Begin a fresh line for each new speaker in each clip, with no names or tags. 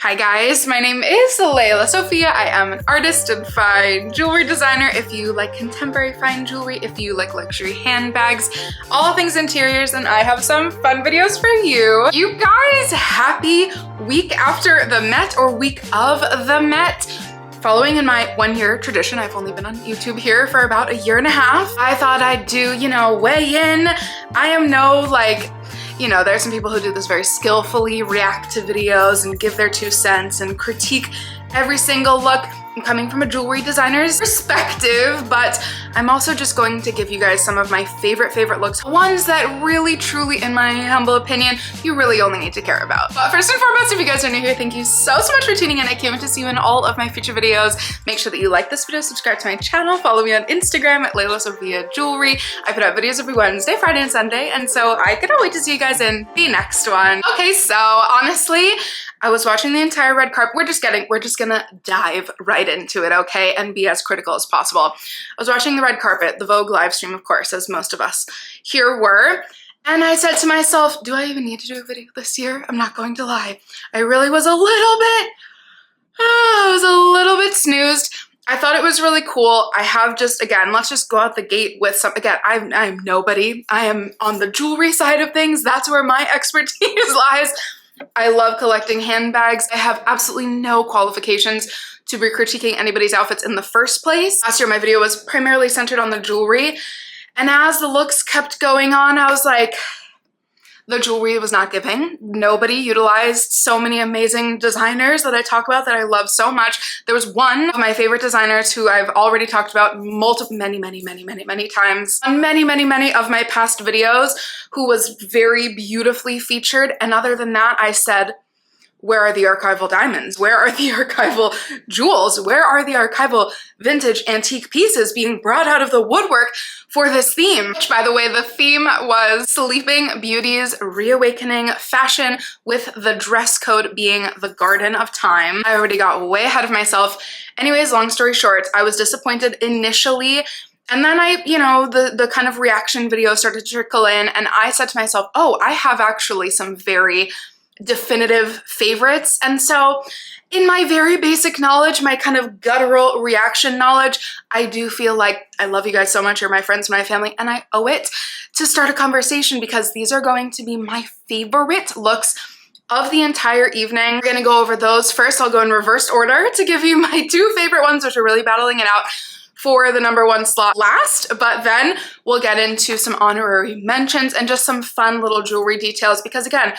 Hi guys, my name is Lelasophia. I am an artist and fine jewelry designer. If you like contemporary fine jewelry, if you like luxury handbags, all things interiors, and I have some fun videos for you. You guys, happy week after the Met or week of the Met. Following in my 1 year tradition, I've only been on YouTube here for about 1.5 years. I thought I'd do, weigh in. I am no there's some people who do this very skillfully, react to videos and give their 2 cents and critique every single look. I'm coming from a jewelry designer's perspective, but I'm also just going to give you guys some of my favorite looks, ones that really, truly, in my humble opinion, you really only need to care about. But first and foremost, if you guys are new here, thank you so much for tuning in. I can't wait to see you in all of my future videos. Make sure that you like this video, subscribe to my channel, follow me on Instagram at lelasophia jewelry. I put out videos every Wednesday, Friday, and Sunday, and so I cannot wait to see you guys in the next one. Okay, so honestly, I was watching the entire red carpet. We're just gonna dive right into it, okay? And be as critical as possible. I was watching the red carpet, the Vogue live stream, of course, as most of us here were. And I said to myself, do I even need to do a video this year? I'm not going to lie. I really was a little bit snoozed. I thought it was really cool. I have just, again, let's just go out the gate with some, again, I'm nobody. I am on the jewelry side of things. That's where my expertise lies. I love collecting handbags. I have absolutely no qualifications to be critiquing anybody's outfits in the first place. Last year, my video was primarily centered on the jewelry. And as the looks kept going on, I was like, the jewelry was not giving. Nobody utilized so many amazing designers that I talk about that I love so much. There was one of my favorite designers who I've already talked about many times on many of my past videos, who was very beautifully featured. And other than that, I said, where are the archival diamonds? Where are the archival jewels? Where are the archival vintage antique pieces being brought out of the woodwork for this theme? Which, by the way, the theme was Sleeping Beauty's reawakening fashion, with the dress code being the Garden of Time. I already got way ahead of myself. Anyways, long story short, I was disappointed initially. And then the kind of reaction videos started to trickle in, and I said to myself, oh, I have actually some very definitive favorites. And so in my very basic knowledge, my kind of guttural reaction knowledge, I do feel like I love you guys so much. You're my friends, my family, and I owe it to start a conversation, because these are going to be my favorite looks of the entire evening. We're gonna go over those. First, I'll go in reverse order to give you my 2 favorite ones, which are really battling it out for the #1 slot last, but then we'll get into some honorary mentions and just some fun little jewelry details, because again,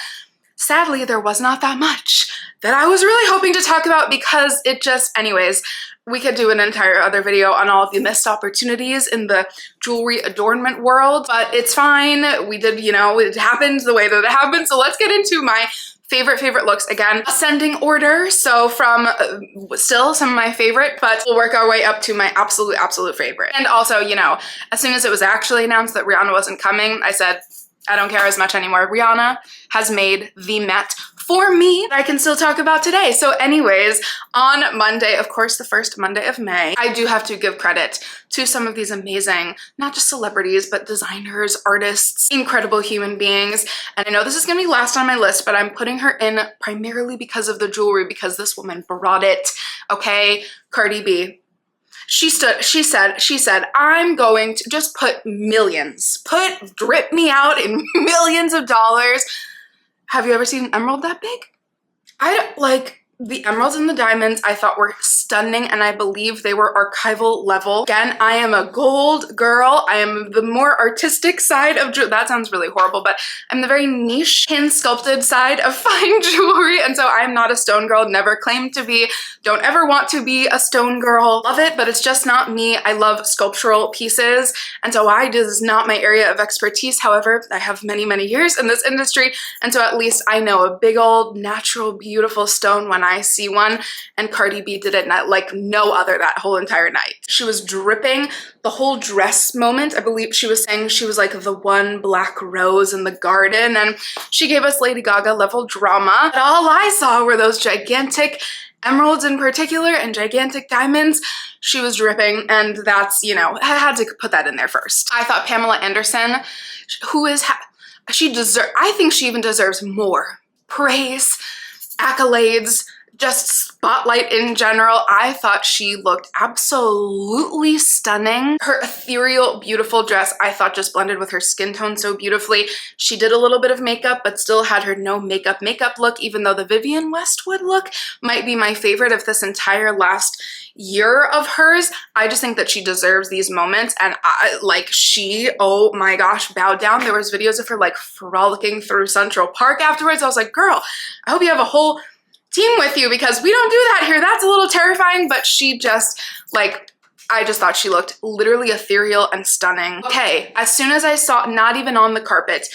sadly, there was not that much that I was really hoping to talk about, because it just, anyways, we could do an entire other video on all of the missed opportunities in the jewelry adornment world, but it's fine. We did, it happened the way that it happened. So let's get into my favorite looks. Again, ascending order. So from still some of my favorite, but we'll work our way up to my absolute favorite. And also, as soon as it was actually announced that Rihanna wasn't coming, I said, I don't care as much anymore. Rihanna has made the Met for me that I can still talk about today. So anyways, on Monday, of course, the first Monday of May, I do have to give credit to some of these amazing, not just celebrities, but designers, artists, incredible human beings. And I know this is gonna be last on my list, but I'm putting her in primarily because of the jewelry, because this woman brought it, okay? Cardi B. She said, I'm going to just drip me out in millions of dollars. Have you ever seen an emerald that big? The emeralds and the diamonds I thought were stunning, and I believe they were archival level. Again, I am a gold girl. I am the more artistic side of jewelry. That sounds really horrible, but I'm the very niche, hand sculpted side of fine jewelry, and so I'm not a stone girl, never claimed to be, don't ever want to be a stone girl. Love it, but it's just not me. I love sculptural pieces, and so this is not my area of expertise. However, I have many years in this industry, and so at least I know a big old, natural, beautiful stone when I see one, and Cardi B did it like no other that whole entire night. She was dripping the whole dress moment. I believe she was saying she was like the one black rose in the garden, and she gave us Lady Gaga level drama. But all I saw were those gigantic emeralds in particular and gigantic diamonds. She was dripping, and that's, I had to put that in there first. I thought Pamela Anderson, I think she even deserves more praise, accolades, just spotlight in general. I thought she looked absolutely stunning. Her ethereal, beautiful dress, I thought just blended with her skin tone so beautifully. She did a little bit of makeup, but still had her no makeup look, even though the Vivienne Westwood look might be my favorite of this entire last year of hers. I just think that she deserves these moments, and she, oh my gosh, bowed down. There was videos of her like frolicking through Central Park afterwards. I was like, girl, I hope you have a whole team with you, because we don't do that here. That's a little terrifying. But she just, like, I just thought she looked literally ethereal and stunning. Okay, as soon as I saw, not even on the carpet,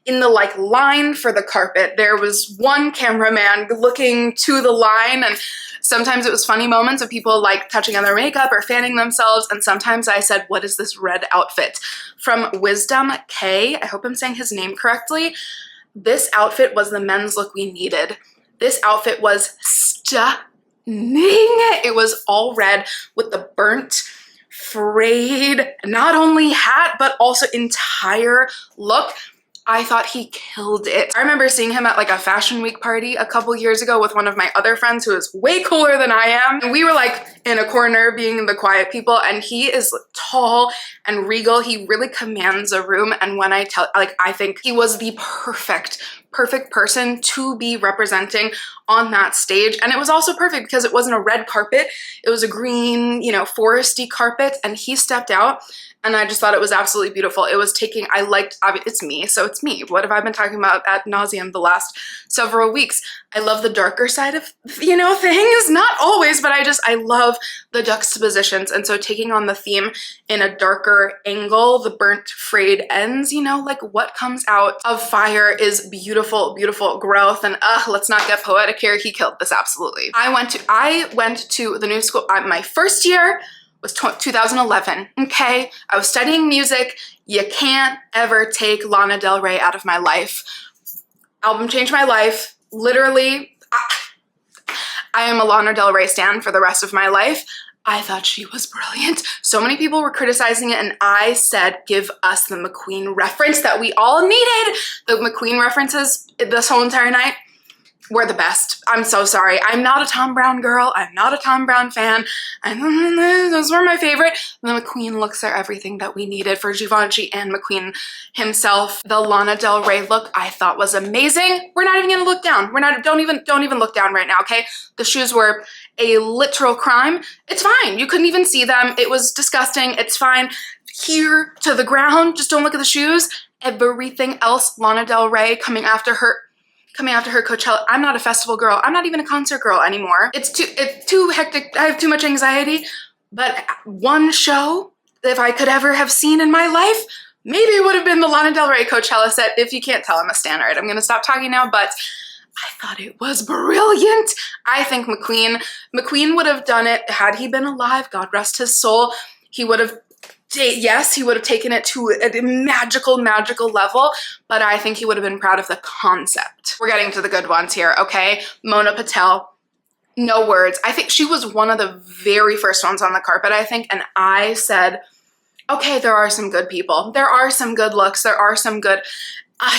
in the like line for the carpet, there was one cameraman looking to the line, and sometimes it was funny moments of people like touching on their makeup or fanning themselves, and sometimes I said, what is this red outfit? From Wisdom K, I hope I'm saying his name correctly, this outfit was the men's look we needed. This outfit was stunning. It was all red with the burnt, frayed, not only hat, but also entire look. I thought he killed it. I remember seeing him at like a fashion week party a couple years ago with one of my other friends who is way cooler than I am. And we were like in a corner being the quiet people, and he is tall and regal. He really commands a room. And when I tell, like, I think he was the perfect person to be representing on that stage. And it was also perfect because it wasn't a red carpet. It was a green, you know, foresty carpet, and he stepped out. And I just thought it was absolutely beautiful. It was taking, it's me, so it's me. What have I been talking about ad nauseum the last several weeks? I love the darker side of, you know, things. Not always, but I love the juxtapositions. And so taking on the theme in a darker angle, the burnt, frayed ends, you know, like what comes out of fire is beautiful, beautiful growth. And let's not get poetic here. He killed this absolutely. I went to the new school, my first year was 2011, okay? I was studying music. You can't ever take Lana Del Rey out of my life. Album changed my life. Literally, I am a Lana Del Rey stan for the rest of my life. I thought she was brilliant. So many people were criticizing it, and I said, give us the McQueen reference that we all needed. The McQueen references this whole entire night were the best. I'm so sorry. I'm not a Tom Brown girl. I'm not a Tom Brown fan. Those were my favorite. The McQueen looks are everything that we needed for Givenchy and McQueen himself. The Lana Del Rey look I thought was amazing. We're not even gonna look down. Don't even look down right now, okay? The shoes were a literal crime. It's fine. You couldn't even see them. It was disgusting. It's fine. Here to the ground. Just don't look at the shoes. Everything else, Lana Del Rey coming after her Coachella. I'm not a festival girl. I'm not even a concert girl anymore. It's too hectic. I have too much anxiety. But one show, if I could ever have seen in my life, maybe it would have been the Lana Del Rey Coachella set. If you can't tell, I'm a stan. All right, I'm gonna stop talking now, but I thought it was brilliant. I think McQueen would have done it had he been alive. God rest his soul. He would have, yes, he would have taken it to a magical level, but I think he would have been proud of the concept. We're getting to the good ones here, okay? Mona Patel, no words. I think she was one of the very first ones on the carpet, I think, and I said, okay, there are some good people. There are some good looks. There are some good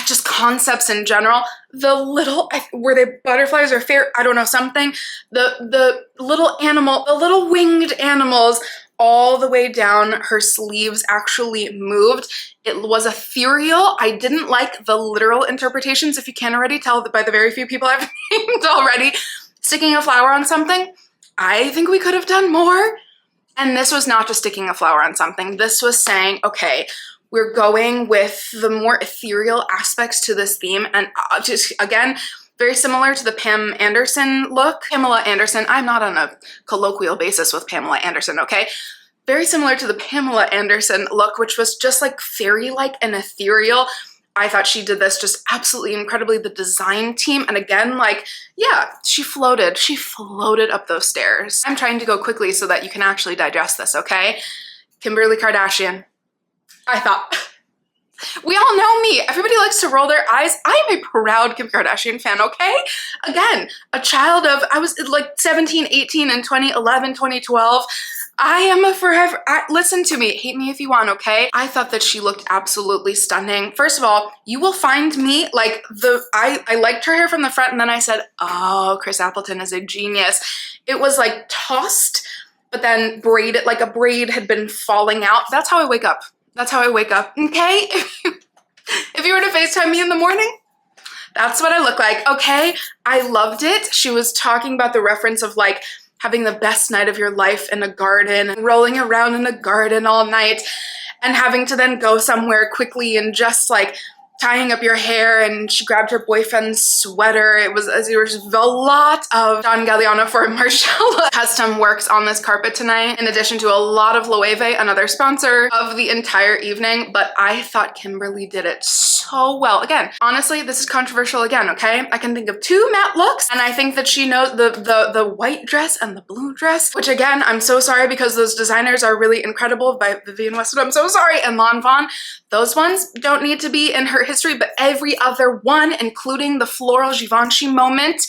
just concepts in general. The little, were they butterflies or fair? I don't know, something. The little animal, the little winged animals all the way down her sleeves actually moved. It was ethereal. I didn't like the literal interpretations, if you can't already tell by the very few people I've named already. Sticking a flower on something, I think we could have done more. And this was not just sticking a flower on something. This was saying, okay, we're going with the more ethereal aspects to this theme. And just, again, very similar to the Pam Anderson look. Pamela Anderson, I'm not on a colloquial basis with Pamela Anderson, okay? Very similar to the Pamela Anderson look, which was just like fairy-like and ethereal. I thought she did this just absolutely incredibly. The design team, and again, like, yeah, she floated up those stairs. I'm trying to go quickly so that you can actually digest this, okay? Kimberly Kardashian. I thought, we all know me. Everybody likes to roll their eyes. I am a proud Kim Kardashian fan, okay? Again, a child of, I was like 17, 18 in 2011, 2012. I am a forever, listen to me, hate me if you want, okay? I thought that she looked absolutely stunning. First of all, you will find me like I liked her hair from the front and then I said, oh, Chris Appleton is a genius. It was like tossed, but then braided, like a braid had been falling out. That's how I wake up. That's how I wake up, okay? If you were to FaceTime me in the morning, that's what I look like, okay? I loved it. She was talking about the reference of like having the best night of your life in a garden and rolling around in a garden all night and having to then go somewhere quickly and just like tying up your hair, and she grabbed her boyfriend's sweater. It was a lot of Don Galliano for Marcella. Custom works on this carpet tonight, in addition to a lot of Loewe, another sponsor of the entire evening, but I thought Kimberly did it so well. Again, honestly, this is controversial again, okay? I can think of two matte looks, and I think that she knows the white dress and the blue dress, which again, I'm so sorry because those designers are really incredible, by Vivienne Westwood, I'm so sorry, and Lon Vaughn. Those ones don't need to be in her history, but every other one, including the floral Givenchy moment,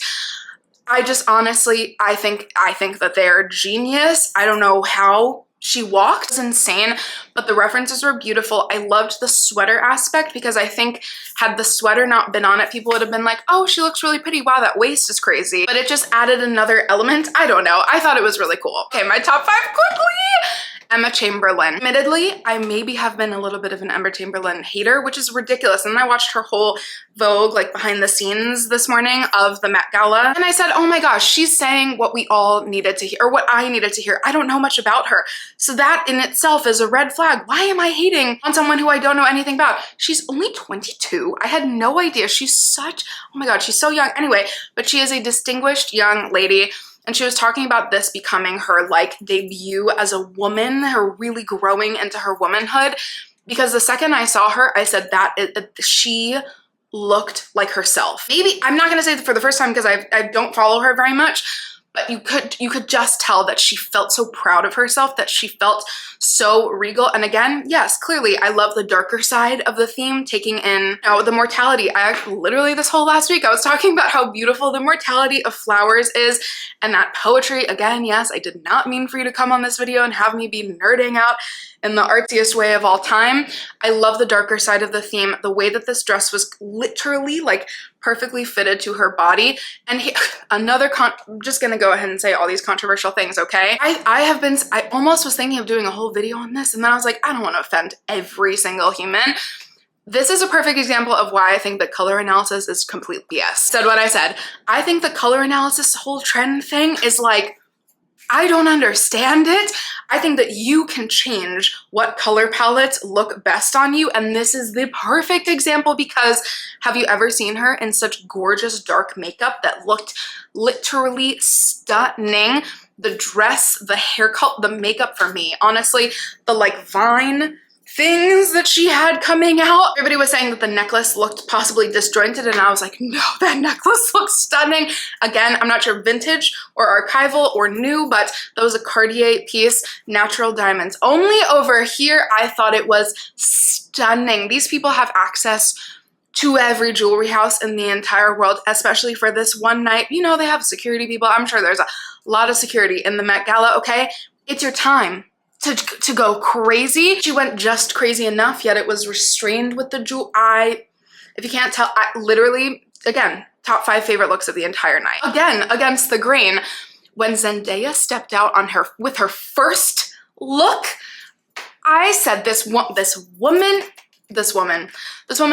I just honestly, I think that they're genius. I don't know how she walked. It was insane, but the references were beautiful. I loved the sweater aspect because I think had the sweater not been on it, people would have been like, oh, she looks really pretty. Wow, that waist is crazy. But it just added another element. I don't know. I thought it was really cool. Okay, my top 5 quickly. Emma Chamberlain. Admittedly, I maybe have been a little bit of an Emma Chamberlain hater, which is ridiculous. And then I watched her whole Vogue, like behind the scenes this morning of the Met Gala. And I said, oh my gosh, she's saying what we all needed to hear, or what I needed to hear. I don't know much about her. So that in itself is a red flag. Why am I hating on someone who I don't know anything about? She's only 22. I had no idea. She's such, oh my God, she's so young. Anyway, but she is a distinguished young lady. And she was talking about this becoming her like debut as a woman, her really growing into her womanhood. Because the second I saw her, I said she looked like herself. Maybe, I'm not gonna say for the first time because I don't follow her very much, but you could just tell that she felt so proud of herself, that she felt so regal. And again, yes, clearly I love the darker side of the theme, taking in the mortality. I actually, literally this whole last week, I was talking about how beautiful the mortality of flowers is and that poetry. Again, yes, I did not mean for you to come on this video and have me be nerding out in the artsiest way of all time. I love the darker side of the theme, the way that this dress was literally like perfectly fitted to her body. And I'm just gonna go ahead and say all these controversial things, okay? I almost was thinking of doing a whole video on this, and then I was like, I don't want to offend every single human. This is a perfect example of why I think that color analysis is complete BS. Said what I said. I think the color analysis whole trend thing is like, I don't understand it. I think that you can change what color palettes look best on you, and this is the perfect example because have you ever seen her in such gorgeous dark makeup that looked literally stunning? The dress, the haircut, the makeup for me, honestly, the like vine things that she had coming out. Everybody was saying that the necklace looked possibly disjointed, and I was like, no, that necklace looks stunning. Again, I'm not sure vintage or archival or new, but that was a Cartier piece, natural diamonds. Only over here, I thought it was stunning. These people have access to every jewelry house in the entire world, especially for this one night. You know, they have security people. I'm sure there's a lot of security in the Met Gala, okay? It's your time to go crazy. She went just crazy enough, yet it was restrained with the jewel. If you can't tell, I literally, again, top 5 favorite looks of the entire night. Again, against the grain, when Zendaya stepped out on her with her first look, I said this woman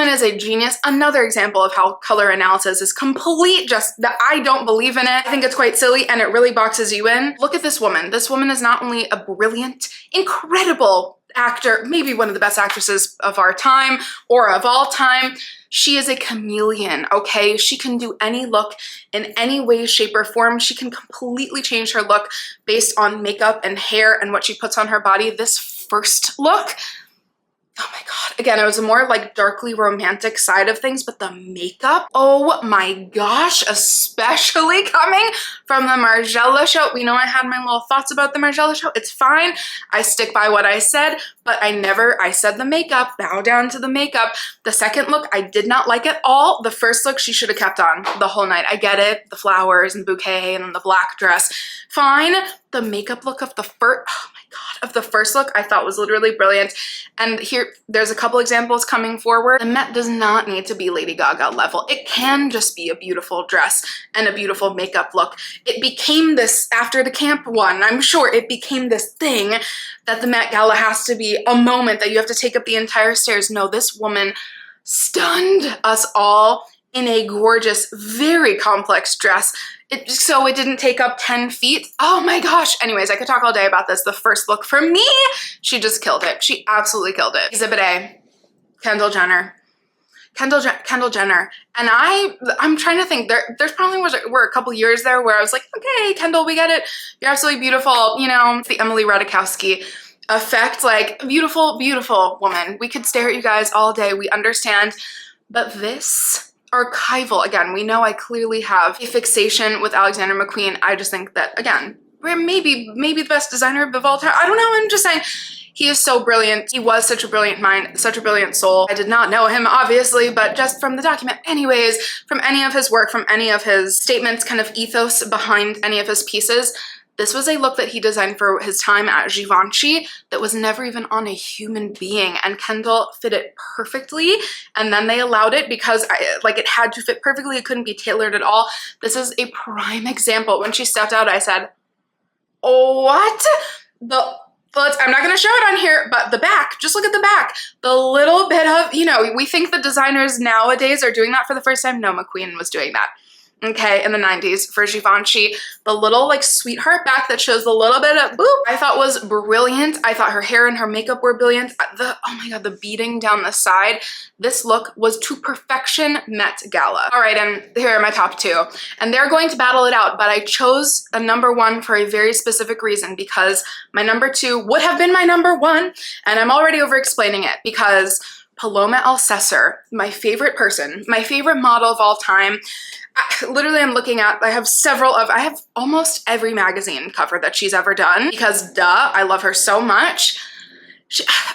is a genius. Another example of how color analysis is complete, just that I don't believe in it. I think it's quite silly and it really boxes you in. Look at this woman. This woman is not only a brilliant, incredible actor, maybe one of the best actresses of our time or of all time. She is a chameleon, okay? She can do any look in any way, shape, or form. She can completely change her look based on makeup and hair and what she puts on her body. This first look, oh my God. Again, it was a more like darkly romantic side of things, but the makeup, oh my gosh, especially coming from the Margiela show. We know I had my little thoughts about the Margiela show. It's fine. I stick by what I said, but I said the makeup, bow down to the makeup. The second look, I did not like at all. The first look, she should have kept on the whole night. I get it, the flowers and bouquet and then the black dress. Fine. The makeup look of the first, oh my God, of the first look I thought was literally brilliant. And here, there's a couple examples coming forward. The Met does not need to be Lady Gaga level. It can just be a beautiful dress and a beautiful makeup look. It became this, after the camp one, I'm sure it became this thing that the Met Gala has to be a moment that you have to take up the entire stairs. No, this woman stunned us all in a gorgeous, very complex dress. So it didn't take up 10 feet. Oh my gosh. Anyways, I could talk all day about this. The first look for me, she just killed it. She absolutely killed it. Exhibit A, Kendall Jenner. Kendall Jenner. And I'm trying to think, there's probably were a couple years there where I was like, okay, Kendall, we get it. You're absolutely beautiful. You know, it's the Emily Ratajkowski effect, like beautiful, beautiful woman. We could stare at you guys all day. We understand. But this archival, again, we know I clearly have a fixation with Alexander McQueen. I just think that, again, we're maybe the best designer of all time. I don't know. I'm just saying he is so brilliant. He was such a brilliant mind, such a brilliant soul. I did not know him, obviously, but just from the document. Anyways, from any of his work, from any of his statements, kind of ethos behind any of his pieces, this was a look that he designed for his time at Givenchy that was never even on a human being, and Kendall fit it perfectly. And then they allowed it because it had to fit perfectly. It couldn't be tailored at all. This is a prime example. When she stepped out, I said, oh, what? I'm not going to show it on here, but the back, just look at the back. The little bit of, you know, we think the designers nowadays are doing that for the first time. No, McQueen was doing that. Okay, in the 90s for Givenchy. The little like sweetheart back that shows a little bit of boop, I thought was brilliant. I thought her hair and her makeup were brilliant. Oh my God, the beading down the side. This look was to perfection Met Gala. All right, and here are my top two. And they're going to battle it out, but I chose a number one for a very specific reason, because my number two would have been my number one, and I'm already over explaining it because Paloma Alcesser, my favorite person, my favorite model of all time. Literally, I'm looking at, I have almost every magazine cover that she's ever done because duh, I love her so much.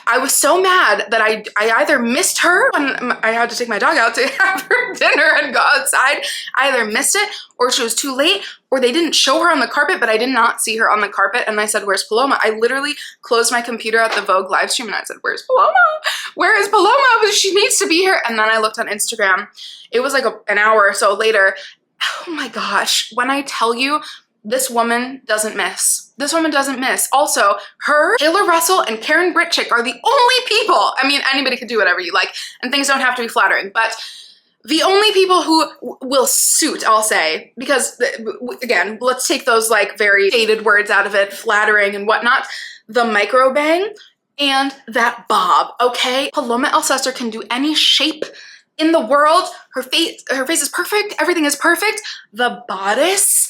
I was so mad that I either missed her when I had to take my dog out to have her dinner and go outside. I either missed it, or she was too late, or they didn't show her on the carpet, but I did not see her on the carpet. And I said, where's Paloma? I literally closed my computer at the Vogue live stream and I said, where's Paloma? Where is Paloma? She needs to be here. And then I looked on Instagram. It was like an hour or so later. Oh my gosh. When I tell you, this woman doesn't miss. This woman doesn't miss. Also, her, Taylor Russell, and Karen Britchick are the only people, I mean, anybody can do whatever you like, and things don't have to be flattering, but the only people who will suit, I'll say, because, again, let's take those, like, very shaded words out of it, flattering and whatnot, the micro bang and that bob, okay? Paloma Alcesser can do any shape in the world. Her face is perfect. Everything is perfect. The bodice.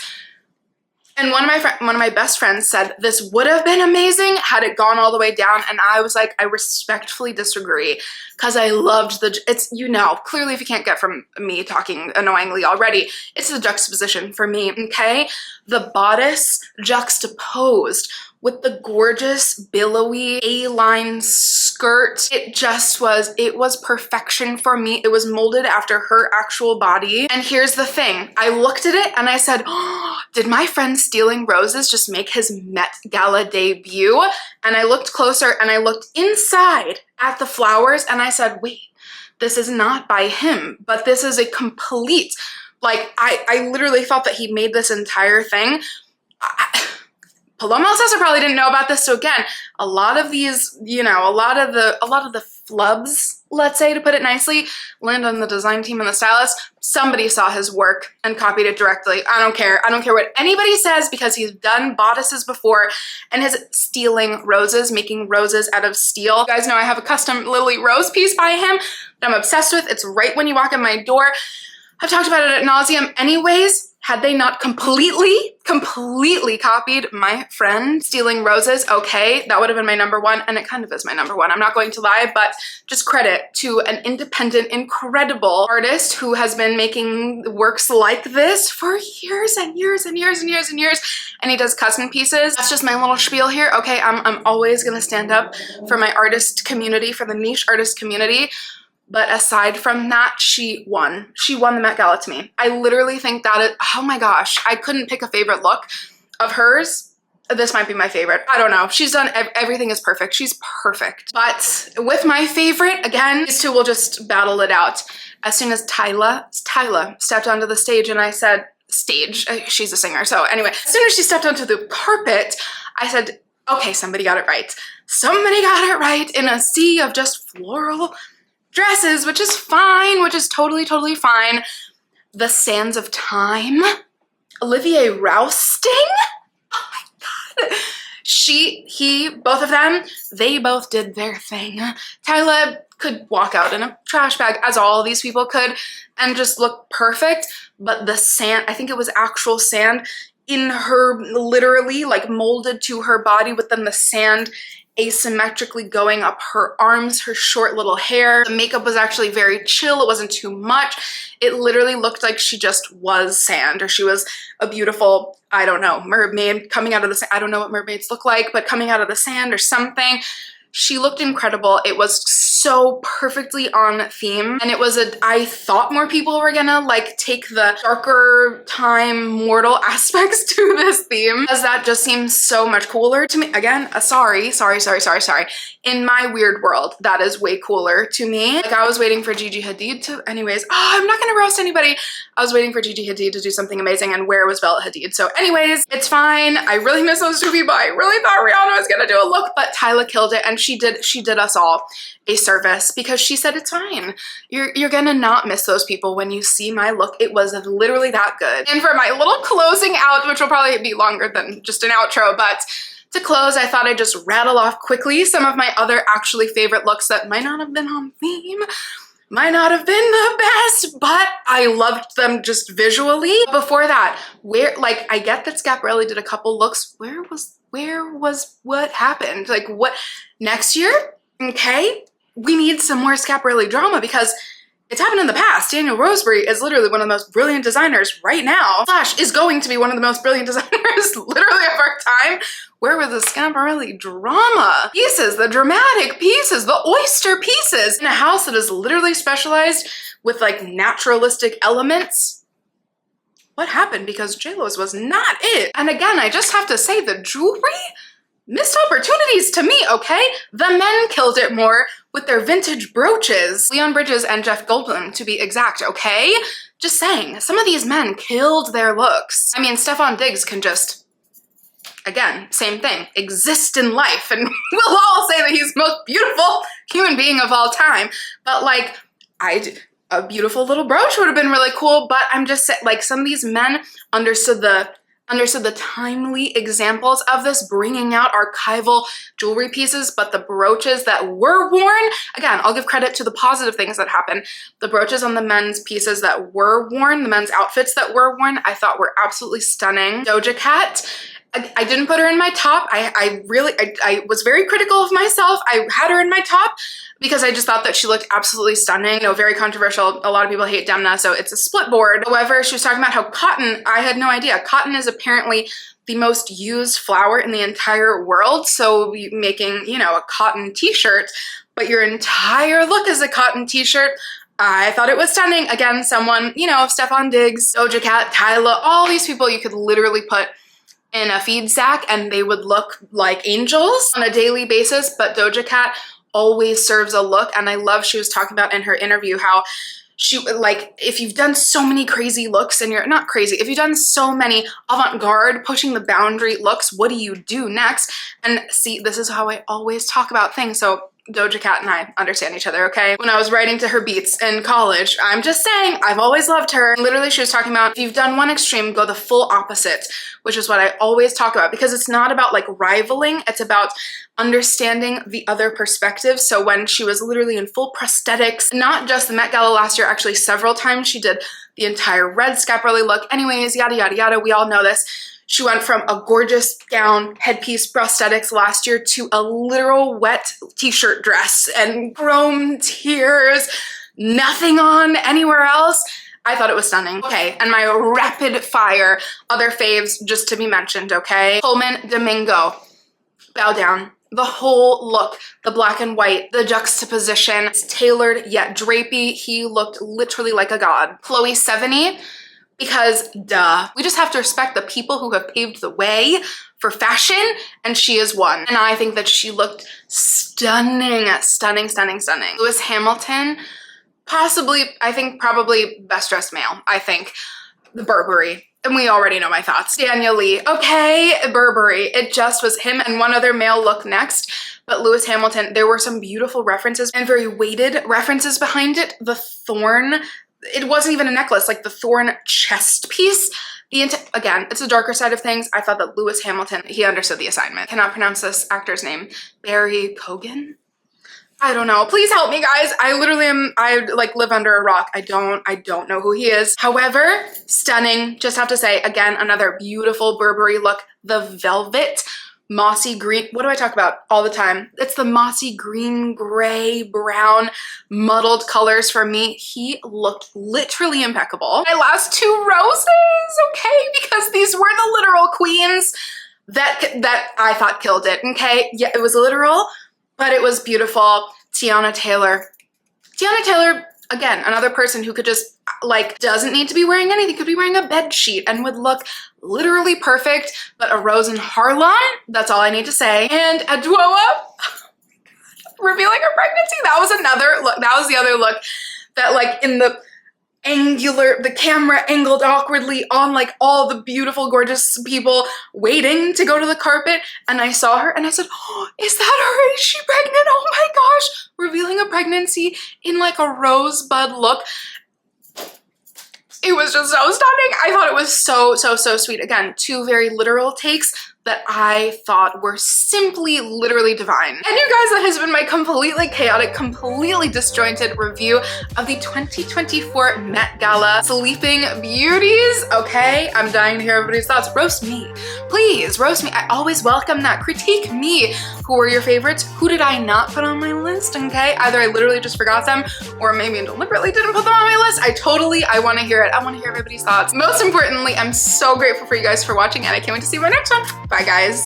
And one of my best friends said this would have been amazing had it gone all the way down, and I was like, I respectfully disagree, because I loved it's, you know, clearly if you can't get from me talking annoyingly already, it's the juxtaposition for me, okay? The bodice juxtaposed with the gorgeous billowy A-line skirt. It was perfection for me. It was molded after her actual body. And here's the thing, I looked at it and I said, oh, did my friend Stealing Roses just make his Met Gala debut? And I looked closer and I looked inside at the flowers and I said, wait, this is not by him, but this is a complete, like, I literally thought that he made this entire thing. Paloma Alcesser probably didn't know about this, so again, a lot of these, you know, a lot of the flubs, let's say, to put it nicely, land on the design team and the stylist. Somebody saw his work and copied it directly. I don't care. I don't care what anybody says, because he's done bodices before, and his Stealing Roses, making roses out of steel. You guys know I have a custom Lily Rose piece by him that I'm obsessed with. It's right when you walk in my door. I've talked about it ad nauseum. Anyways, had they not completely copied my friend Stealing Roses, okay, that would have been my number one, and it kind of is my number one. I'm not going to lie, but just credit to an independent, incredible artist who has been making works like this for years and years and years and years and years, and he does custom pieces. That's just my little spiel here, okay? I'm always gonna stand up for my artist community, for the niche artist community. But aside from that, she won. She won the Met Gala to me. I literally think that oh my gosh, I couldn't pick a favorite look of hers. this might be my favorite. I don't know. She's done, everything is perfect. She's perfect. But with my favorite, again, these two will just battle it out. As soon as Calla stepped onto the stage and I said, she's a singer. So anyway, as soon as she stepped onto the carpet, I said, okay, somebody got it right. Somebody got it right in a sea of just floral dresses, which is fine, which is totally, totally fine. The Sands of Time, Olivier Rousting. Oh my God. Both of them, they both did their thing. Calla could walk out in a trash bag, as all these people could, and just look perfect. But the sand, I think it was actual sand in her, literally like molded to her body, with then the sand asymmetrically going up her arms, her short little hair. The makeup was actually very chill. It wasn't too much. It literally looked like she just was sand, or she was a beautiful, I don't know, mermaid coming out of the sand. I don't know what mermaids look like, but coming out of the sand or something. She looked incredible. It was so perfectly on theme. And it was I thought more people were gonna like take the darker time mortal aspects to this theme, as that just seems so much cooler to me. Again, sorry. In my weird world, that is way cooler to me. Like, I was waiting for Gigi Hadid to, anyways, I'm not gonna roast anybody. I was waiting for Gigi Hadid to do something amazing, and where was Bella Hadid? So anyways, it's fine. I really miss those two people. I really thought Rihanna was gonna do a look, but Calla killed it, and she did us all a service, because she said it's fine. You're gonna not miss those people when you see my look. It was literally that good. And for my little closing out, which will probably be longer than just an outro, but to close, I thought I'd just rattle off quickly some of my other actually favorite looks that might not have been on theme, might not have been the best, but I loved them just visually. Before that, like, I get that Schiaparelli did a couple looks. Where was what happened? Like, what next year? Okay, we need some more Schiaparelli drama, because it's happened in the past. Daniel Roseberry is literally one of the most brilliant designers right now. Slash is going to be one of the most brilliant designers literally of our time. Where were the Schiaparelli drama pieces, the dramatic pieces, the oyster pieces in a house that is literally specialized with like naturalistic elements? What happened? Because JLo's was not it. And again, I just have to say, the jewelry, missed opportunities to me, okay? The men killed it more with their vintage brooches. Leon Bridges and Jeff Goldblum, to be exact, okay? Just saying, some of these men killed their looks. I mean, Stefan Diggs can just, again, same thing, exist in life, and we'll all say that he's the most beautiful human being of all time. But like, a beautiful little brooch would have been really cool, but I'm just saying, like, some of these men understood the timely examples of this, bringing out archival jewelry pieces. But the brooches that were worn, again, I'll give credit to the positive things that happened. The brooches on the men's pieces that were worn, the men's outfits that were worn, I thought were absolutely stunning. Doja Cat, I didn't put her in my top. I was very critical of myself. I had her in my top because I just thought that she looked absolutely stunning. You know, very controversial. A lot of people hate Demna, so it's a split board. However, she was talking about how cotton, I had no idea. Cotton is apparently the most used flower in the entire world. So making, you know, a cotton t-shirt, but your entire look is a cotton t-shirt. I thought it was stunning. Again, someone, you know, Stefan Diggs, Doja Cat, Tyla, all these people you could literally put in a feed sack and they would look like angels on a daily basis. But Doja Cat always serves a look. And I love, she was talking about in her interview how she, like, if you've done so many crazy looks and you're not crazy, if you've done so many avant-garde, pushing the boundary looks, what do you do next? And see, this is how I always talk about things. So Doja Cat and I understand each other, okay? When I was writing to her beats in college, I'm just saying, I've always loved her. Literally, she was talking about, if you've done one extreme, go the full opposite, which is what I always talk about, because it's not about like rivaling, it's about understanding the other perspective. So when she was literally in full prosthetics, not just the Met Gala last year, actually several times, she did the entire red Schiaparelli look. Anyways, yada, yada, yada, we all know this. She went from a gorgeous gown, headpiece, prosthetics last year to a literal wet t-shirt dress and chrome tears, nothing on anywhere else. I thought it was stunning. Okay, and my rapid fire other faves just to be mentioned, okay? Coleman Domingo, bow down. The whole look, the black and white, the juxtaposition, it's tailored yet drapey. He looked literally like a god. Chloe Sevigny, because duh. We just have to respect the people who have paved the way for fashion, and she is one. And I think that she looked stunning, stunning, stunning, stunning. Lewis Hamilton, possibly, I think probably best dressed male, I think. The Burberry. And we already know my thoughts. Daniel Lee, okay, Burberry. It just was him and one other male look next. But Lewis Hamilton, there were some beautiful references and very weighted references behind it. The thorn, it wasn't even a necklace, like the thorn chest piece. Again, it's the darker side of things. I thought that Lewis Hamilton, he understood the assignment. Cannot pronounce this actor's name. Barry Cogan? I don't know. Please help me, guys. I literally I like live under a rock. I don't know who he is. However, stunning. Just have to say, again, another beautiful Burberry look. The velvet, mossy green. What do I talk about all the time? It's the mossy green, gray, brown, muddled colors for me. He looked literally impeccable. My last two roses, okay? Because these were the literal queens that I thought killed it, okay? Yeah, it was literal, but it was beautiful. Tiana Taylor. Tiana Taylor, again, another person who could just, like, doesn't need to be wearing anything, could be wearing a bed sheet and would look literally perfect, but a Rose in Harlem, that's all I need to say. And Adwoa, revealing her pregnancy, that was another look, that was the other look that, like, in the camera angled awkwardly on like all the beautiful, gorgeous people waiting to go to the carpet. And I saw her and I said, oh, is that her? Is she pregnant? Oh my gosh. Revealing a pregnancy in like a rosebud look. It was just so stunning. I thought it was so, so, so sweet. Again, two very literal takes that I thought were simply literally divine. And you guys, that has been my completely chaotic, completely disjointed review of the 2024 Met Gala Sleeping Beauties. Okay, I'm dying to hear everybody's thoughts. Roast me, please roast me. I always welcome that. Critique me. Who were your favorites? Who did I not put on my list? Okay, either I literally just forgot them or maybe deliberately didn't put them on my list. I want to hear it. I want to hear everybody's thoughts. Most importantly, I'm so grateful for you guys for watching and I can't wait to see you in my next one. Bye guys.